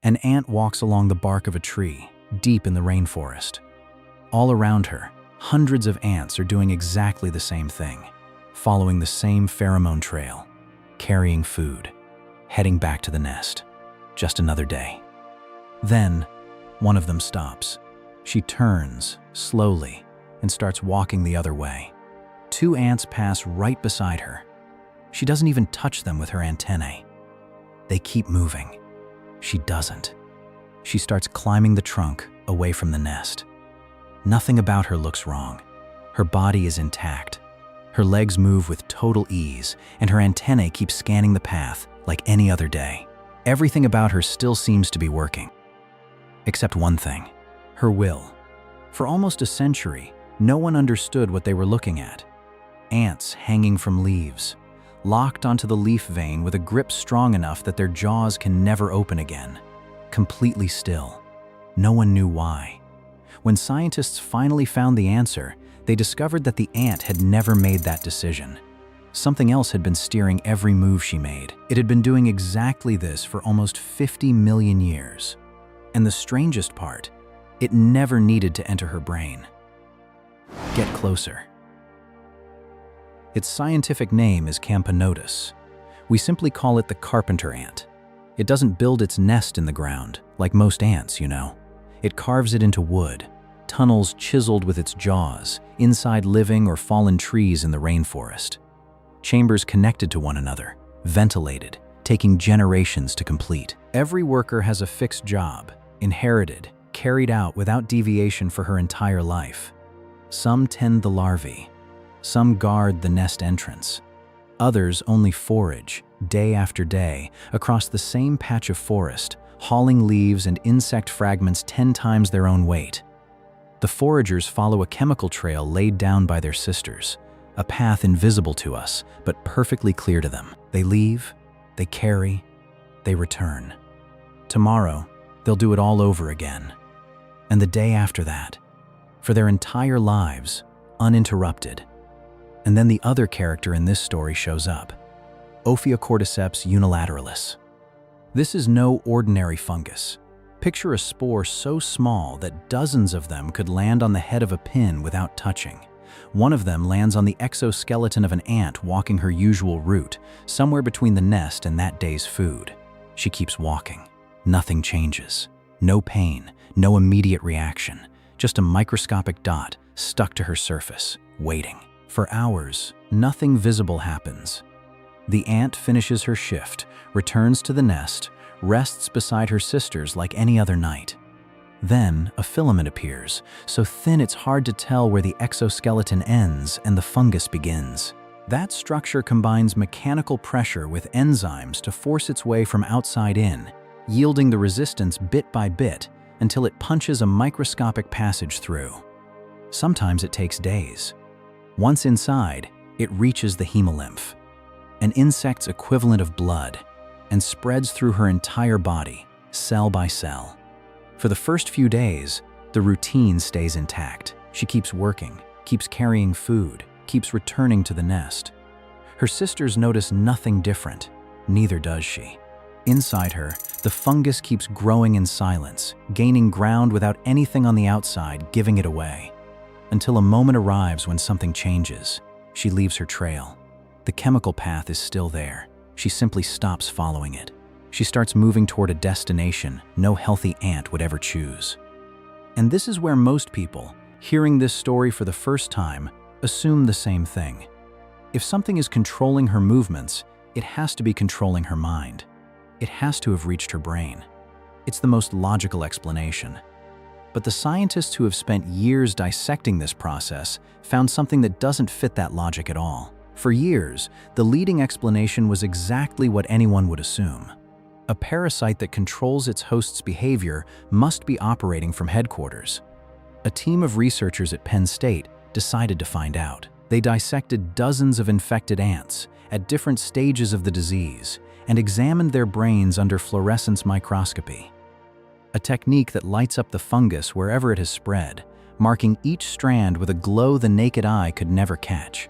An ant walks along the bark of a tree, deep in the rainforest. All around her, hundreds of ants are doing exactly the same thing, following the same pheromone trail, carrying food, heading back to the nest. Just another day. Then, one of them stops. She turns, slowly, and starts walking the other way. Two ants pass right beside her. She doesn't even touch them with her antennae. They keep moving. She doesn't. She starts climbing the trunk away from the nest. Nothing about her looks wrong. Her body is intact. Her legs move with total ease, and her antennae keep scanning the path like any other day. Everything about her still seems to be working. Except one thing, her will. For almost a century, no one understood what they were looking at. Ants hanging from leaves, locked onto the leaf vein with a grip strong enough that their jaws can never open again. Completely still. No one knew why. When scientists finally found the answer, they discovered that the ant had never made that decision. Something else had been steering every move she made. It had been doing exactly this for almost 50 million years. And the strangest part, it never needed to enter her brain. Get closer. Its scientific name is Camponotus. We simply call it the carpenter ant. It doesn't build its nest in the ground, like most ants, you know. It carves it into wood, tunnels chiseled with its jaws, inside living or fallen trees in the rainforest. Chambers connected to one another, ventilated, taking generations to complete. Every worker has a fixed job, inherited, carried out without deviation for her entire life. Some tend the larvae. Some guard the nest entrance. Others only forage, day after day, across the same patch of forest, hauling leaves and insect fragments 10 times their own weight. The foragers follow a chemical trail laid down by their sisters, a path invisible to us, but perfectly clear to them. They leave, they carry, they return. Tomorrow, they'll do it all over again. And the day after that, for their entire lives, uninterrupted. And then the other character in this story shows up, Ophiocordyceps unilateralis. This is no ordinary fungus. Picture a spore so small that dozens of them could land on the head of a pin without touching. One of them lands on the exoskeleton of an ant walking her usual route, somewhere between the nest and that day's food. She keeps walking. Nothing changes. No pain, no immediate reaction, just a microscopic dot stuck to her surface, waiting. For hours, nothing visible happens. The ant finishes her shift, returns to the nest, rests beside her sisters like any other night. Then, a filament appears, so thin it's hard to tell where the exoskeleton ends and the fungus begins. That structure combines mechanical pressure with enzymes to force its way from outside in, yielding the resistance bit by bit until it punches a microscopic passage through. Sometimes it takes days. Once inside, it reaches the hemolymph, an insect's equivalent of blood, and spreads through her entire body, cell by cell. For the first few days, the routine stays intact. She keeps working, keeps carrying food, keeps returning to the nest. Her sisters notice nothing different, neither does she. Inside her, the fungus keeps growing in silence, gaining ground without anything on the outside giving it away. Until a moment arrives when something changes. She leaves her trail. The chemical path is still there. She simply stops following it. She starts moving toward a destination no healthy ant would ever choose. And this is where most people, hearing this story for the first time, assume the same thing. If something is controlling her movements, it has to be controlling her mind. It has to have reached her brain. It's the most logical explanation. But the scientists who have spent years dissecting this process found something that doesn't fit that logic at all. For years, the leading explanation was exactly what anyone would assume. A parasite that controls its host's behavior must be operating from headquarters. A team of researchers at Penn State decided to find out. They dissected dozens of infected ants at different stages of the disease and examined their brains under fluorescence microscopy, a technique that lights up the fungus wherever it has spread, marking each strand with a glow the naked eye could never catch.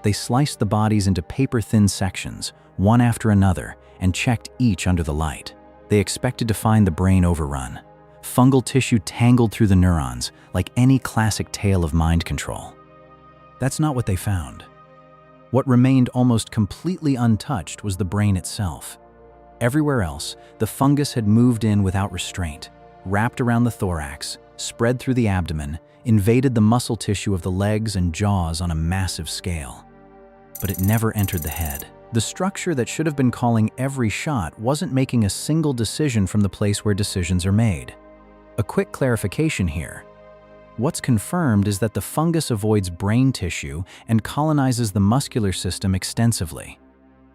They sliced the bodies into paper-thin sections, one after another, and checked each under the light. They expected to find the brain overrun, fungal tissue tangled through the neurons, like any classic tale of mind control. That's not what they found. What remained almost completely untouched was the brain itself. Everywhere else, the fungus had moved in without restraint, wrapped around the thorax, spread through the abdomen, invaded the muscle tissue of the legs and jaws on a massive scale. But it never entered the head. The structure that should have been calling every shot wasn't making a single decision from the place where decisions are made. A quick clarification here. What's confirmed is that the fungus avoids brain tissue and colonizes the muscular system extensively.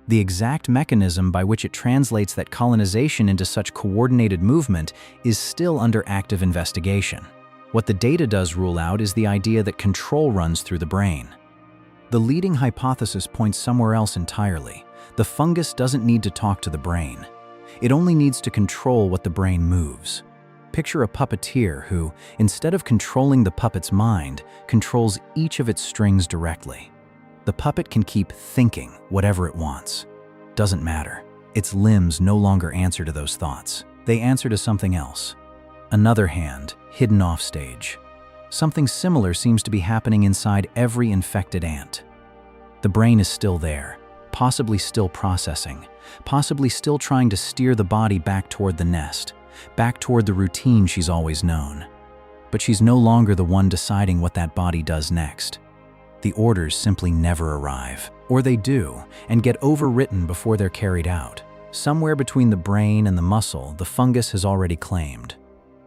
The exact mechanism by which it translates that colonization into such coordinated movement is still under active investigation. What the data does rule out is the idea that control runs through the brain. The leading hypothesis points somewhere else entirely. The fungus doesn't need to talk to the brain. It only needs to control what the brain moves. Picture a puppeteer who, instead of controlling the puppet's mind, controls each of its strings directly. The puppet can keep thinking whatever it wants. Doesn't matter. Its limbs no longer answer to those thoughts. They answer to something else. Another hand, hidden offstage. Something similar seems to be happening inside every infected ant. The brain is still there, possibly still processing, possibly still trying to steer the body back toward the nest, back toward the routine she's always known. But she's no longer the one deciding what that body does next. The orders simply never arrive, or they do, and get overwritten before they're carried out. Somewhere between the brain and the muscle, the fungus has already claimed.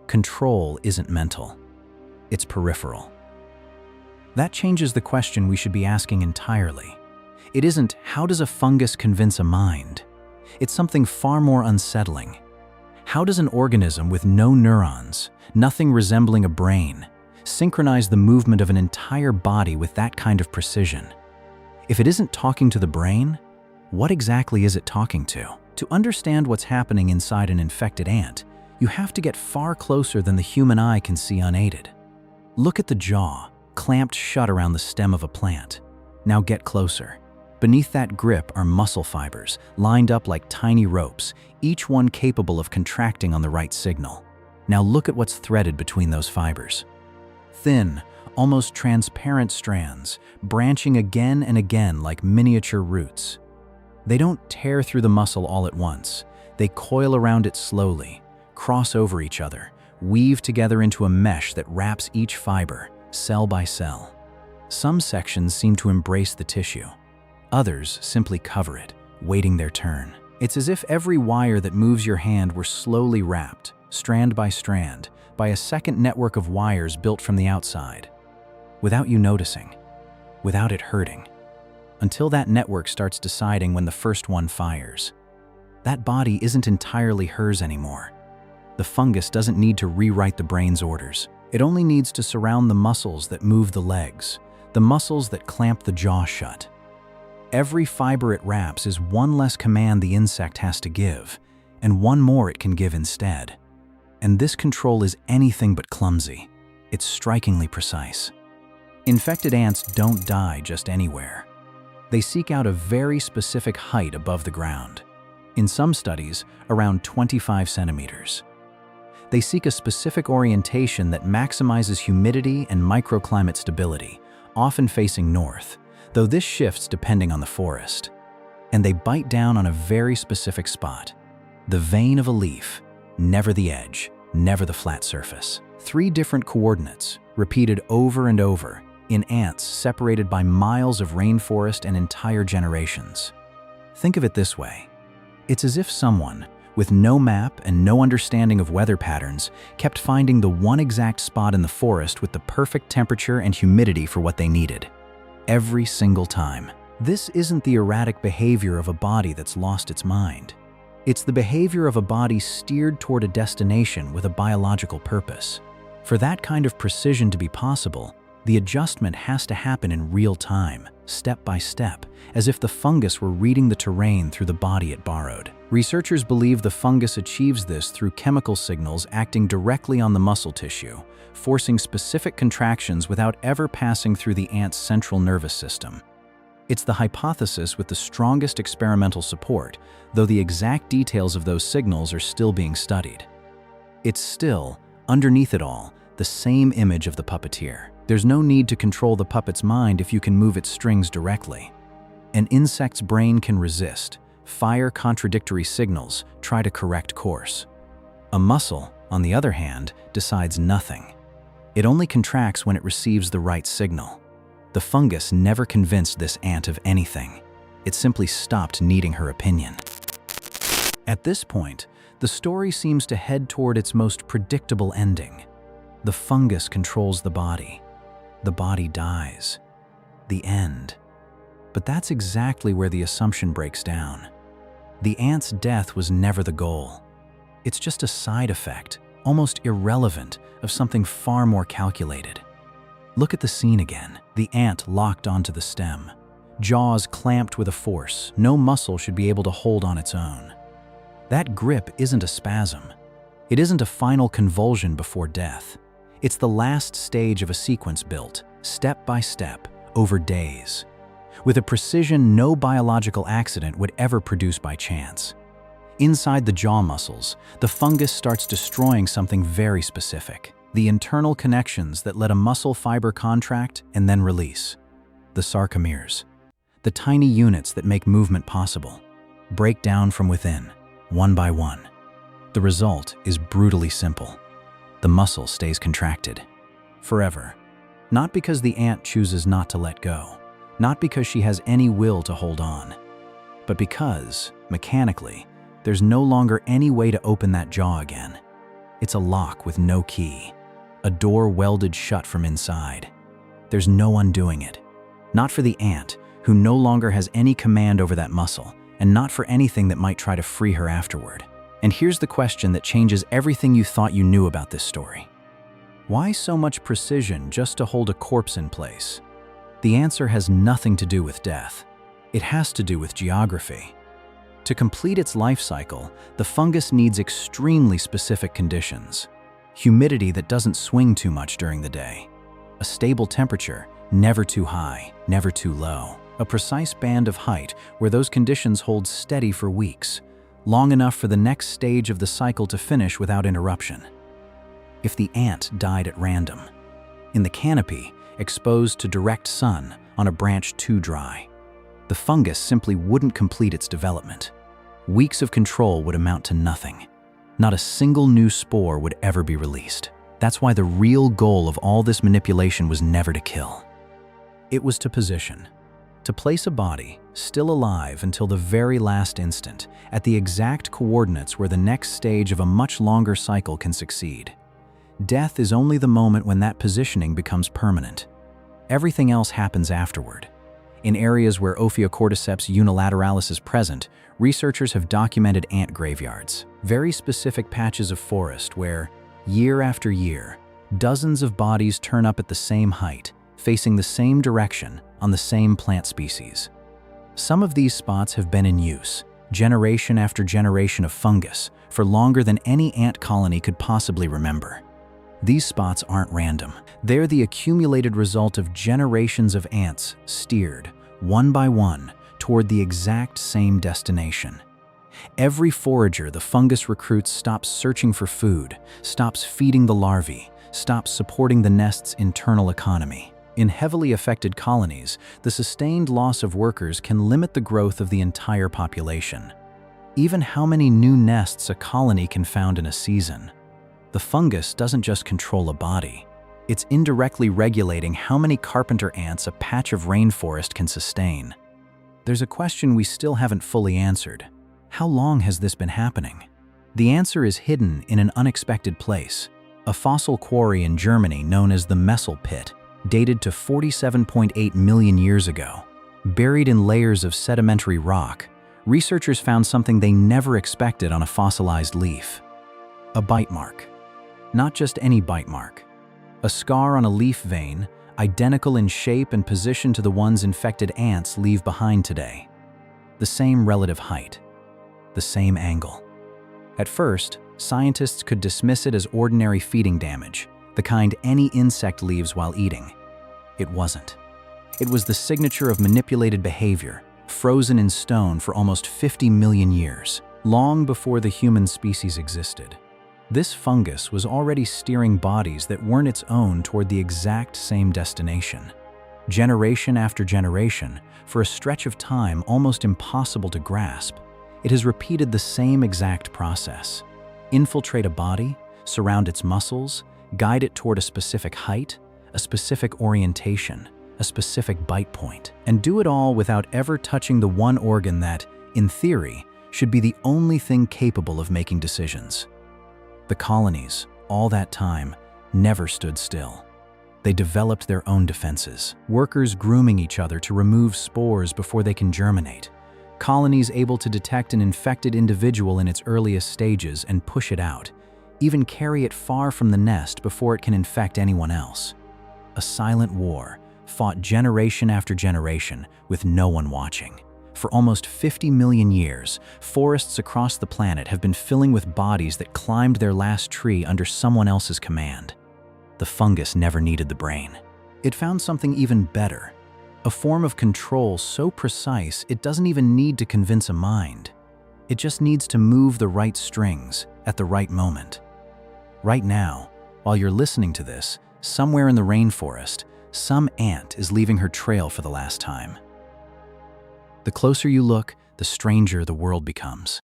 Control isn't mental. It's peripheral. That changes the question we should be asking entirely. It isn't, how does a fungus convince a mind? It's something far more unsettling. How does an organism with no neurons, nothing resembling a brain, synchronize the movement of an entire body with that kind of precision? If it isn't talking to the brain, what exactly is it talking to? To understand what's happening inside an infected ant, you have to get far closer than the human eye can see unaided. Look at the jaw, clamped shut around the stem of a plant. Now get closer. Beneath that grip are muscle fibers, lined up like tiny ropes, each one capable of contracting on the right signal. Now look at what's threaded between those fibers. Thin, almost transparent strands, branching again and again like miniature roots. They don't tear through the muscle all at once. They coil around it slowly, cross over each other, weave together into a mesh that wraps each fiber, cell by cell. Some sections seem to embrace the tissue. Others simply cover it, waiting their turn. It's as if every wire that moves your hand were slowly wrapped, strand by strand, by a second network of wires built from the outside. Without you noticing, without it hurting. Until that network starts deciding when the first one fires. That body isn't entirely hers anymore. The fungus doesn't need to rewrite the brain's orders. It only needs to surround the muscles that move the legs, the muscles that clamp the jaw shut. Every fiber it wraps is one less command the insect has to give, and one more it can give instead. And this control is anything but clumsy. It's strikingly precise. Infected ants don't die just anywhere. They seek out a very specific height above the ground. In some studies, around 25 centimeters. They seek a specific orientation that maximizes humidity and microclimate stability, often facing north, though this shifts depending on the forest. And they bite down on a very specific spot, the vein of a leaf, never the edge, never the flat surface. 3 different coordinates, repeated over and over, in ants separated by miles of rainforest and entire generations. Think of it this way. It's as if someone, with no map and no understanding of weather patterns, kept finding the one exact spot in the forest with the perfect temperature and humidity for what they needed. Every single time. This isn't the erratic behavior of a body that's lost its mind. It's the behavior of a body steered toward a destination with a biological purpose. For that kind of precision to be possible, the adjustment has to happen in real time, step by step, as if the fungus were reading the terrain through the body it borrowed. Researchers believe the fungus achieves this through chemical signals acting directly on the muscle tissue, forcing specific contractions without ever passing through the ant's central nervous system. It's the hypothesis with the strongest experimental support, though the exact details of those signals are still being studied. It's still, underneath it all, the same image of the puppeteer. There's no need to control the puppet's mind if you can move its strings directly. An insect's brain can resist, fire contradictory signals, try to correct course. A mussel, on the other hand, decides nothing. It only contracts when it receives the right signal. The fungus never convinced this ant of anything. It simply stopped needing her opinion. At this point, the story seems to head toward its most predictable ending. The fungus controls the body. The body dies. The end. But that's exactly where the assumption breaks down. The ant's death was never the goal. It's just a side effect, almost irrelevant, of something far more calculated. Look at the scene again. The ant locked onto the stem. Jaws clamped with a force no muscle should be able to hold on its own. That grip isn't a spasm. It isn't a final convulsion before death. It's the last stage of a sequence built, step by step, over days, with a precision no biological accident would ever produce by chance. Inside the jaw muscles, the fungus starts destroying something very specific, the internal connections that let a muscle fiber contract and then release. The sarcomeres, the tiny units that make movement possible, break down from within, one by one. The result is brutally simple. The muscle stays contracted, forever. Not because the ant chooses not to let go, not because she has any will to hold on, but because, mechanically, there's no longer any way to open that jaw again. It's a lock with no key, a door welded shut from inside. There's no undoing it. Not for the ant, who no longer has any command over that muscle, and not for anything that might try to free her afterward. And here's the question that changes everything you thought you knew about this story. Why so much precision just to hold a corpse in place? The answer has nothing to do with death. It has to do with geography. To complete its life cycle, the fungus needs extremely specific conditions. Humidity that doesn't swing too much during the day. A stable temperature, never too high, never too low. A precise band of height where those conditions hold steady for weeks, long enough for the next stage of the cycle to finish without interruption. If the ant died at random, in the canopy, exposed to direct sun on a branch too dry, the fungus simply wouldn't complete its development. Weeks of control would amount to nothing. Not a single new spore would ever be released. That's why the real goal of all this manipulation was never to kill. It was to position, to place a body, still alive until the very last instant, at the exact coordinates where the next stage of a much longer cycle can succeed. Death is only the moment when that positioning becomes permanent. Everything else happens afterward. In areas where Ophiocordyceps unilateralis is present, researchers have documented ant graveyards, very specific patches of forest where, year after year, dozens of bodies turn up at the same height, facing the same direction, on the same plant species. Some of these spots have been in use, generation after generation of fungus, for longer than any ant colony could possibly remember. These spots aren't random. They're the accumulated result of generations of ants steered, one by one, toward the exact same destination. Every forager the fungus recruits stops searching for food, stops feeding the larvae, stops supporting the nest's internal economy. In heavily affected colonies, the sustained loss of workers can limit the growth of the entire population. Even how many new nests a colony can found in a season. The fungus doesn't just control a body. It's indirectly regulating how many carpenter ants a patch of rainforest can sustain. There's a question we still haven't fully answered. How long has this been happening? The answer is hidden in an unexpected place. A fossil quarry in Germany known as the Messel Pit, dated to 47.8 million years ago. Buried in layers of sedimentary rock, researchers found something they never expected on a fossilized leaf. A bite mark. Not just any bite mark. A scar on a leaf vein, identical in shape and position to the ones infected ants leave behind today. The same relative height. The same angle. At first, scientists could dismiss it as ordinary feeding damage, the kind any insect leaves while eating. It wasn't. It was the signature of manipulated behavior, frozen in stone for almost 50 million years, long before the human species existed. This fungus was already steering bodies that weren't its own toward the exact same destination. Generation after generation, for a stretch of time almost impossible to grasp, it has repeated the same exact process. Infiltrate a body, surround its muscles, guide it toward a specific height, a specific orientation, a specific bite point, and do it all without ever touching the one organ that, in theory, should be the only thing capable of making decisions. The colonies, all that time, never stood still. They developed their own defenses, workers grooming each other to remove spores before they can germinate, colonies able to detect an infected individual in its earliest stages and push it out, even carry it far from the nest before it can infect anyone else. A silent war, fought generation after generation with no one watching. For almost 50 million years, forests across the planet have been filling with bodies that climbed their last tree under someone else's command. The fungus never needed the brain. It found something even better, a form of control so precise it doesn't even need to convince a mind. It just needs to move the right strings at the right moment. Right now, while you're listening to this, somewhere in the rainforest, some ant is leaving her trail for the last time. The closer you look, the stranger the world becomes.